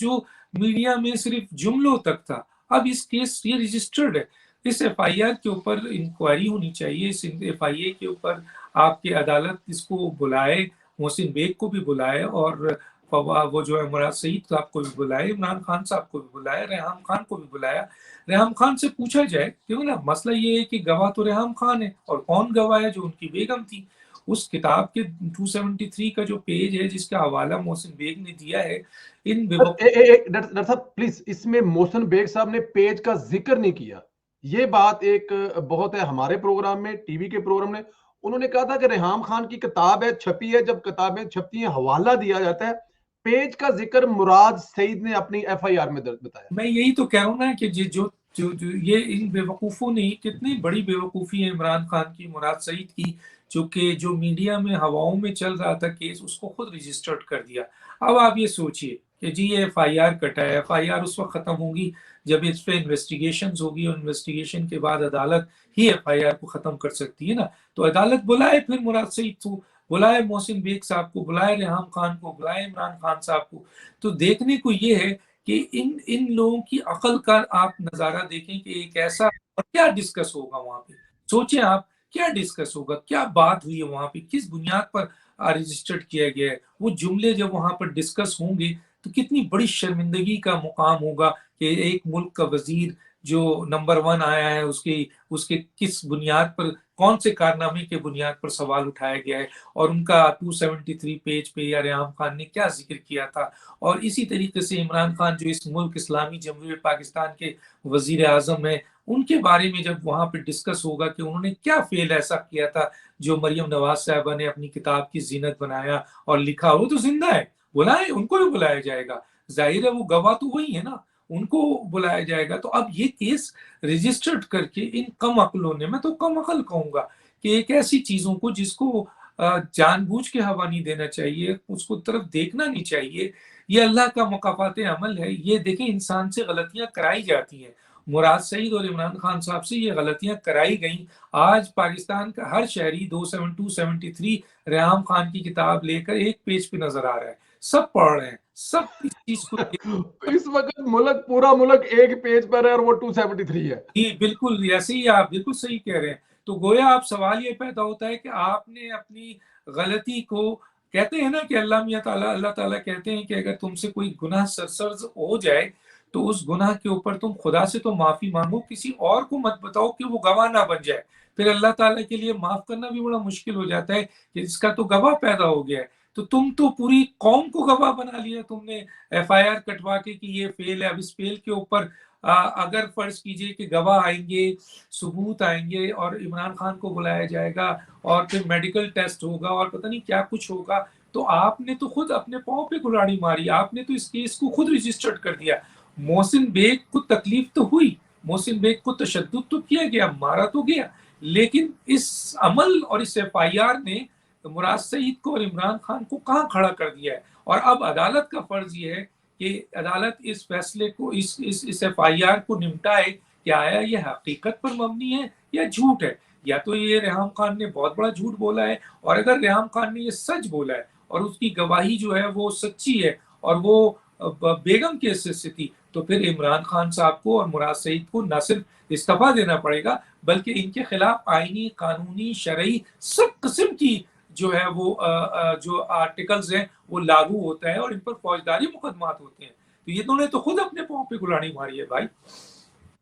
जो मीडिया में सिर्फ जुमलों तक था, अब इस केस ये रजिस्टर्ड है। इस एफआईआर के ऊपर इंक्वायरी होनी चाहिए, इस एफआईए के ऊपर आपकी अदालत इसको बुलाए, मोहसिन बेग को भी बुलाए और वो जो है मुराद सईद साहब को भी बुलाए, इमरान खान साहब को भी बुलाया, रेहाम खान को भी बुलाया। रेहाम खान से पूछा जाए, क्यों ना, मसला ये है कि गवाह तो रेहाम खान है, और कौन गवाह है? जो उनकी बेगम थी। उस किताब के 273 का जो पेज है जिसका हवाला मोहसिन बेग ने दिया है, इन डॉक्टर साहब प्लीज, इसमें मोहसिन बेग साहब ने पेज का जिक्र नहीं किया। ये बात एक बहुत है, हमारे प्रोग्राम में, टीवी के प्रोग्राम में उन्होंने कहा था कि रेहाम खान की किताब है, छपी है, जब किताबें छपती हैं हवाला दिया जाता है। पेज का जिक्र मुराद सईद ने अपनी एफआईआर में बताया। मैं यही तो कह रहा हूं ना कि जो ये इन बेवकूफ़ों ने, कितनी बड़ी बेवकूफ़ी है इमरान खान की, मुराद सईद की, जो कि जो मीडिया में हवाओं में चल रहा था केस, उसको खुद रजिस्टर्ड कर दिया। अब आप ये सोचिए कि जी ये एफआईआर कटा है, एफआईआर उस वक्त खत्म होगी जब इस पे इन्वेस्टिगेशन होगी, और इन्वेस्टिगेशन के बाद अदालत ही एफआईआर को खत्म कर सकती है ना। तो अदालत बुलाए फिर मुराद सईद को, बुलाए मोहसिन बेग साहब को, बुलाए रेहाम खान को, बुलाए इमरान खान साहब को। तो देखने को ये है कि इन इन लोगों की अकल का आप नजारा देखें कि एक ऐसा, और क्या डिस्कस होगा वहां पे। सोचें आप, क्या डिस्कस होगा, क्या बात हुई है वहां पे, किस बुनियाद पर रजिस्टर्ड किया गया है। वो जुमले जब वहां पर डिस्कस होंगे तो कितनी बड़ी शर्मिंदगी का मुकाम होगा कि एक मुल्क का वजीर जो नंबर 1 आया है, उसके उसके किस बुनियाद पर, कौन से कारनामे के बुनियाद पर सवाल उठाया गया है, और उनका 273 पेज पे या रेहाम खान ने क्या जिक्र किया था। और इसी तरीके से इमरान खान जो इस मुल्क इस्लामी जमहूरियत पाकिस्तान के वजीर आजम है, उनके बारे में जब वहां पर डिस्कस होगा कि उन्होंने क्या फेल ऐसा किया था जो मरियम नवाज साहबा ने अपनी किताब की जीनत बनाया और लिखा। वो तो जिंदा है, बुलाए, उनको भी बुलाया जाएगा। जाहिर है वो गवाह तो वही है ना, उनको बुलाया जाएगा। तो अब ये केस रजिस्टर्ड करके इन कम अकलों ने, मैं तो कम अकल कहूंगा, कि एक ऐसी चीजों को जिसको जानबूझ के हवा नहीं देना चाहिए, उसको तरफ देखना नहीं चाहिए। ये अल्लाह का मुकाफात अमल है। ये देखें, इंसान से गलतियां कराई जाती हैं। मुराद सईद और इमरान खान साहब से ये गलतियां कराई गई। आज पाकिस्तान का हर शहरी 273 रेहाम खान की किताब लेकर एक पेज पे नजर आ रहा है, सब पढ़ रहे हैं, सब इस चीज को इस वक्त मुल्क, पूरा मुल्क एक पेज पर है और वो 273 है। जी बिल्कुल, ऐसे ही आप बिल्कुल सही कह रहे हैं। तो गोया आप सवाल ये पैदा होता है कि आपने अपनी गलती को, कहते हैं ना कि अल्लाह ताला कहते हैं कि अगर तुमसे कोई गुनाह सरसर्ज हो जाए तो उस गुनाह के ऊपर तुम खुदा से तो माफी मांगो, किसी और को मत बताओ कि वो गवाह ना बन जाए। फिर अल्लाह ताला के लिए माफ करना भी बड़ा मुश्किल हो जाता है कि इसका तो गवाह पैदा हो गया है। तो तुम तो पूरी कौम को गवाह बना लिया तुमने, एफआईआर कटवा के कि ये फेल है। अब इस फेल के ऊपर अगर फर्ज कीजिए कि गवाह आएंगे, सबूत आएंगे, और इमरान खान को बुलाया जाएगा, और फिर मेडिकल टेस्ट होगा, और पता नहीं क्या कुछ होगा, तो आपने तो खुद अपने पांव पे कुल्हाड़ी मारी, आपने तो इस केस को खुद रजिस्टर्ड कर दिया। मोहसिन बेग को तकलीफ तो हुई, मोहसिन बेग को तशद्दुद तो किया गया, मारा तो गया, लेकिन इस अमल और इस एफआईआर ने मुराद सईद को और इमरान खान को कहाँ खड़ा कर दिया है। और अब अदालत का फर्ज ये है कि अदालत इस फैसले को, इस एफआईआर को निपटाए कि आया ये हकीकत पर मबनी है या झूठ है। या तो ये रेहाम खान ने बहुत बड़ा झूठ बोला है, और अगर रेहाम खान ने ये सच बोला है और उसकी गवाही जो है वो सच्ची है और वो बेगम की हैसियत से थी, तो फिर इमरान खान साहब को और मुराद सईद को न सिर्फ इस्तीफा देना पड़ेगा, बल्कि इनके खिलाफ आईनी, कानूनी, शरई सब किस्म की जो है वो जो आर्टिकल्स हैं वो लागू होता है, और इन पर फौजदारी मुकदमात होते हैं। तो ये दोनों तो खुद अपने पांव पे कुल्हाड़ी मारी है भाई।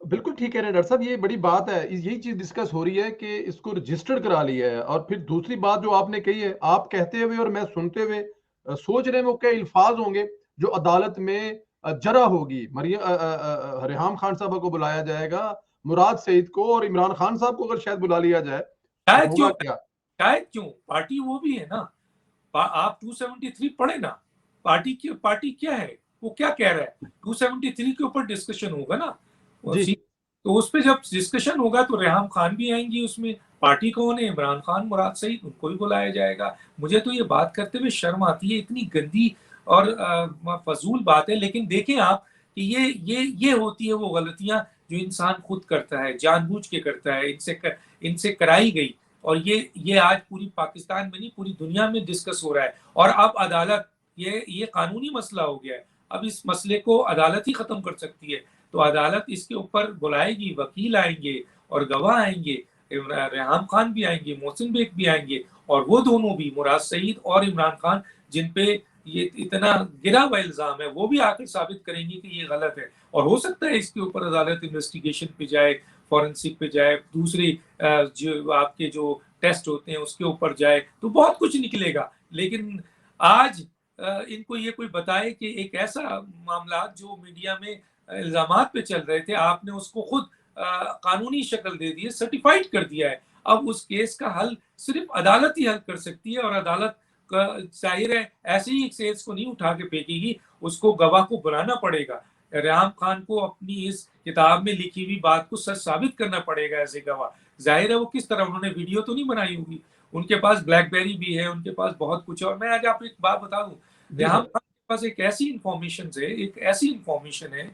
बिल्कुल ठीक है डॉक्टर साहब, ये बड़ी बात है। यही चीज डिस्कस हो रही है कि इसको रजिस्टर्ड करा लिया है। और फिर दूसरी बात जो आपने कही है, आप कहते हुए और मैं सुनते हुए सोच रहे हैं वो क्या अल्फाज होंगे जो अदालत में जरा होगी। मरियम रेहाम खान साहब को बुलाया जाएगा, मुराद सईद को और इमरान खान साहब को अगर शायद बुला लिया जाए तो शायद होगा क्यों, क्या? शायद क्यों, पार्टी वो भी है ना। आप 273 पढ़े ना, पार्टी क्या है, वो क्या कह रहा है। 273 के ऊपर डिस्कशन होगा ना। जी। तो उस पर जब डिस्कशन होगा तो रेहाम खान भी आएंगी उसमें। पार्टी कौन है? इमरान खान, मुराद सईद, उनको भी बुलाया जाएगा। मुझे तो ये बात करते हुए शर्म आती है, इतनी गंदी और फजूल बात है। लेकिन देखें आप कि ये होती है वो गलतियां जो इंसान खुद करता है, जानबूझ के करता है, इनसे कराई गई। और ये आज पूरी पाकिस्तान में नहीं, पूरी दुनिया में डिस्कस हो रहा है। और अब अदालत, ये कानूनी मसला हो गया है। अब इस मसले को अदालत ही खत्म कर सकती है। तो अदालत इसके ऊपर बुलाएगी, वकील आएंगे और गवाह आएंगे, रेहाम खान भी आएंगे, मोहसिन बेग भी आएंगे, और वो दोनों भी, मुराद सईद और इमरान खान, जिन पे ये इतना गिरा हुआ इल्जाम है, वो भी आकर साबित करेंगे कि ये गलत है। और हो सकता है इसके ऊपर अदालत इन्वेस्टिगेशन पे जाए, फॉरेंसिक पे जाए, दूसरे जो आपके जो टेस्ट होते हैं उसके ऊपर जाए, तो बहुत कुछ निकलेगा। लेकिन आज इनको ये कोई बताए कि एक ऐसा मामला जो मीडिया में इल्जामात पे चल रहे थे, आपने उसको खुद कानूनी शक्ल दे दी है, सर्टिफाइड कर दिया है। अब उस केस का हल सिर्फ अदालत ही हल कर सकती है, और अदालत का जाहिर है ऐसे ही एक केस को नहीं उठा के फेंकेगी, उसको गवाह को बुलाना पड़ेगा। रेहाम खान को अपनी इस किताब में लिखी हुई बात को सच साबित करना पड़ेगा ऐसे गवाह। जाहिर है वो किस तरह, उन्होंने वीडियो तो नहीं बनाई होगी, उनके पास ब्लैकबेरी भी है, उनके पास बहुत कुछ है। और मैं आज आपको एक बात बता दूं, जी रेहाम सर। खान के पास एक ऐसी इंफॉर्मेशन है,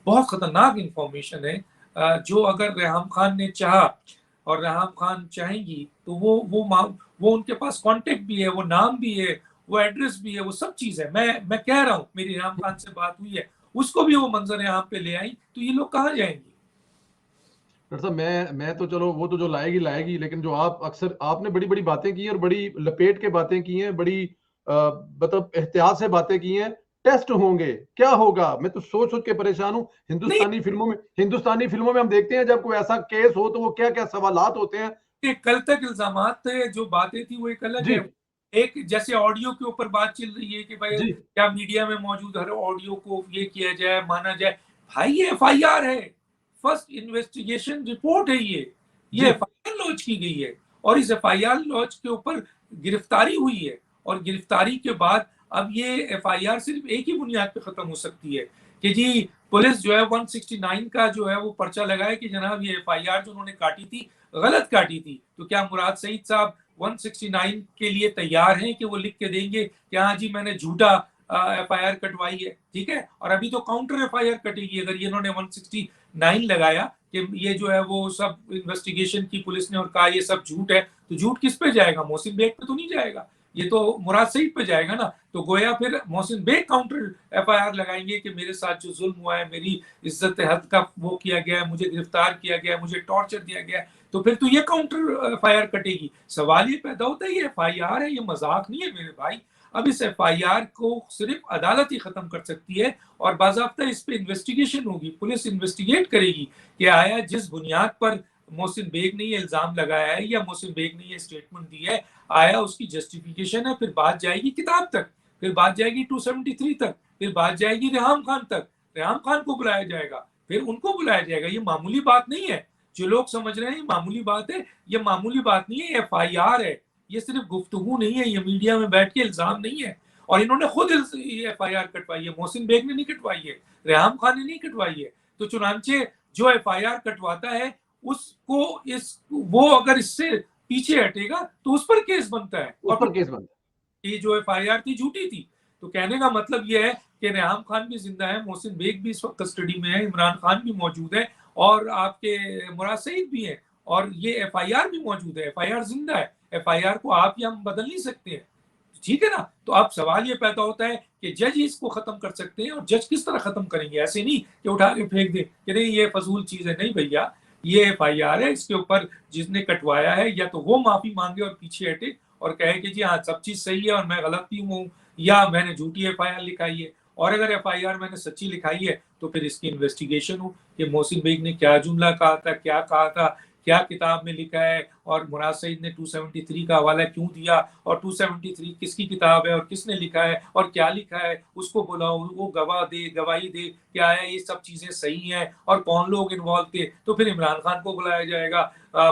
बहुत खतरनाक इंफॉर्मेशन है, जो अगर रेहाम खान ने चाहा और रेहाम खान चाहेंगी तो वो उनके पास कांटेक्ट भी है, वो नाम भी है, वो एड्रेस भी है, वो सब चीज है। मैं कह रहा हूँ, मेरी रेहाम खान से बात हुई है, उसको भी वो मंजर यहाँ पे ले आई, तो ये लोग कहाँ जाएंगे? डॉक्टर साहब, मैं तो चलो वो तो जो लाएगी लाएगी, लेकिन जो आप अक्सर आपने बड़ी बड़ी बातें की हैं और बड़ी लपेट के बातें की हैं, बड़ी मतलब एहतियात से बातें की हैं। टेस्ट होंगे, क्या होगा, मैं तो सोच सोच के परेशान हूँ। नहीं, हिंदुस्तानी फिल्मों में हम देखते हैं जब कोई ऐसा केस हो तो वो क्या क्या सवालात होते हैं। ये कल तक इल्जामात थे, जो बातें थी वो एक अलग जी है। एक जैसे ऑडियो के ऊपर बात चल रही है कि भाई जी क्या मीडिया में मौजूद हर ऑडियो को ये किया जाए, माना जाए। भाई ये एफआईआर है, फर्स्ट इन्वेस्टिगेशन रिपोर्ट है, ये जी एफआईआर लॉन्च की गई है, और इस एफआईआर लॉन्च के ऊपर गिरफ्तारी हुई है। और गिरफ्तारी के बाद अब ये एफआईआर सिर्फ एक ही बुनियाद पे खत्म हो सकती है कि जी पुलिस जो है 169 का जो है वो पर्चा लगाए कि जनाब ये एफआईआर जो उन्होंने काटी थी गलत काटी थी। तो क्या मुराद सईद साहब 169 के लिए तैयार हैं कि वो लिख के देंगे कि हाँ जी मैंने झूठा एफआईआर कटवाई है, ठीक है। और अभी तो काउंटर एफआईआर कटेगी अगर ये इन्होंने 169 लगाया कि ये जो है वो सब इन्वेस्टिगेशन की पुलिस ने और कहा ये सब झूठ है, तो झूठ किस पे जाएगा? मोहसिन बेग पे तो नहीं जाएगा, ये तो मुराद सईद पे जाएगा ना। तो गोया फिर मोहसिन बेग काउंटर एफआईआर लगाएंगे कि मेरे साथ जो जुल्म हुआ है, मेरी इज्जत हद का वो किया गया है, मुझे गिरफ्तार किया गया है, मुझे टॉर्चर दिया गया है, तो फिर तो ये काउंटर एफआईआर कटेगी। सवाल ये पैदा होता है ये एफआईआर है, ये मजाक नहीं है मेरे भाई। अब इस एफआईआर को सिर्फ अदालत ही खत्म कर सकती है, और बाकायदा इस पे इन्वेस्टिगेशन होगी, पुलिस इन्वेस्टिगेट करेगी कि आया जिस बुनियाद पर मोहसिन बेग ने ये इल्जाम लगाया है या मोहसिन बेग ने ये स्टेटमेंट दी है, आया उसकी जस्टिफिकेशन है। फिर बात जाएगी किताब तक, फिर बात जाएगी 273 तक, फिर बात जाएगी रेहाम खान तक, रेहाम खान को बुलाया जाएगा, फिर उनको बुलाया जाएगा। ये मामूली बात नहीं है, जो लोग समझ रहे हैं ये मामूली बात है, ये मामूली बात नहीं है, एफआईआर है। ये सिर्फ गुफ्तगू नहीं है, ये मीडिया में बैठ के इल्जाम नहीं है। और इन्होंने खुद एफआईआर कटवाई है, मोहसिन बेग ने नहीं कटवाई है, रेहाम खान ने नहीं कटवाई है। तो चुनांचे जो एफआईआर कटवाता है उसको इस वो अगर इससे पीछे हटेगा तो उस पर केस बनता है, उस और पर केस बंद। ये जो एफआईआर थी झूठी थी। तो कहने का मतलब ये है कि रेहाम खान भी जिंदा है, मोहसिन बेग भी इस वक्त कस्टडी में है, इमरान खान भी मौजूद है, और आपके मुराद सईद भी है, और ये एफआईआर भी मौजूद है, एफआईआर जिंदा है। एफआईआर को आप या हम बदल नहीं सकते हैं, ठीक है ना। तो अब सवाल ये पैदा होता है कि जज इसको खत्म कर सकते हैं, और जज किस तरह खत्म करेंगे? ऐसे नहीं कि उठा के फेंक दे कि नहीं ये फजूल चीज है। नहीं भैया, ये एफआईआर है, इसके ऊपर जिसने कटवाया है या तो वो माफी मांगे और पीछे हटे और कहे कि जी हाँ सब चीज सही है और मैं गलत भी हूँ, या मैंने झूठी एफआईआर लिखाई है। और अगर एफआईआर मैंने सच्ची लिखाई है तो फिर इसकी इन्वेस्टिगेशन हो कि मोहसिन बेग ने क्या जुमला कहा था, क्या कहा था, क्या किताब में लिखा है, और मुराद सईद ने 273 का हवाला क्यों दिया, और 273 किसकी किताब है और किसने लिखा है और क्या लिखा है, उसको बुलाओ, वो गवाही दे कि आया ये सब चीजें सही हैं और कौन लोग इन्वॉल्व थे। तो फिर इमरान खान को बुलाया जाएगा,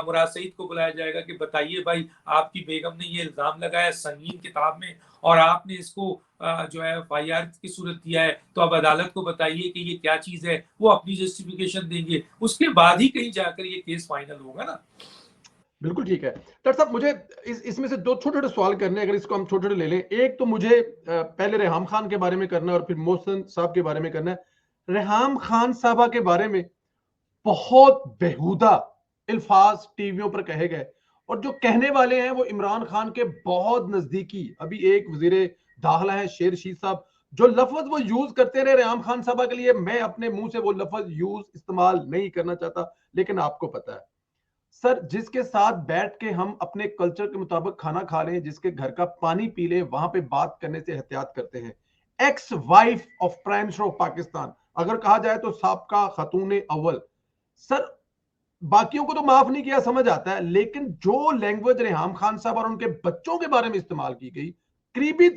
मुराद सईद को बुलाया जाएगा कि बताइए भाई आपकी बेगम ने ये इल्जाम लगाया संगीन किताब में, और आपने इसको जो है एफआईआर की सूरत दिया है, तो अब अदालत को बताइए कि ये क्या चीज है। वो अपनी जस्टिफिकेशन देंगे, उसके बाद ही कहीं जाकर ये केस फाइनल होगा ना। बिल्कुल ठीक है डॉक्टर साहब। मुझे इसमें से दो छोटे छोटे सवाल करने हैं, अगर इसको हम छोटे छोटे ले लें। एक तो मुझे पहले रेहाम खान के बारे में करना है और फिर मोहसिन साहब के बारे में करना है। रेहाम खान साहबा के बारे में बहुत बेहुदा अल्फाज टीवियों पर कहे गए, और जो कहने वाले हैं वो इमरान खान के बहुत नजदीकी, अभी एक वजीरे दाखिला है शेर शीर साहब, जो लफ्ज वो यूज करते रहे रेहाम खान साहब के लिए, मैं अपने मुंह से वो लफ्ज यूज इस्तेमाल नहीं करना चाहता, लेकिन आपको पता है सर, जिसके साथ बैठ के हम अपने कल्चर के मुताबिक खाना खा रहे हैं, जिसके घर का पानी पी ले, वहां पे बात करने से एहतियात करते हैं। Ex wife of prime minister of Pakistan, अगर कहा जाए तो साबका खतून अव्वल। सर, बाकियों को तो माफ नहीं किया, समझ आता है, लेकिन जो लैंग्वेज रेहाम खान साहब और उनके बच्चों के बारे में इस्तेमाल की गई, करीबी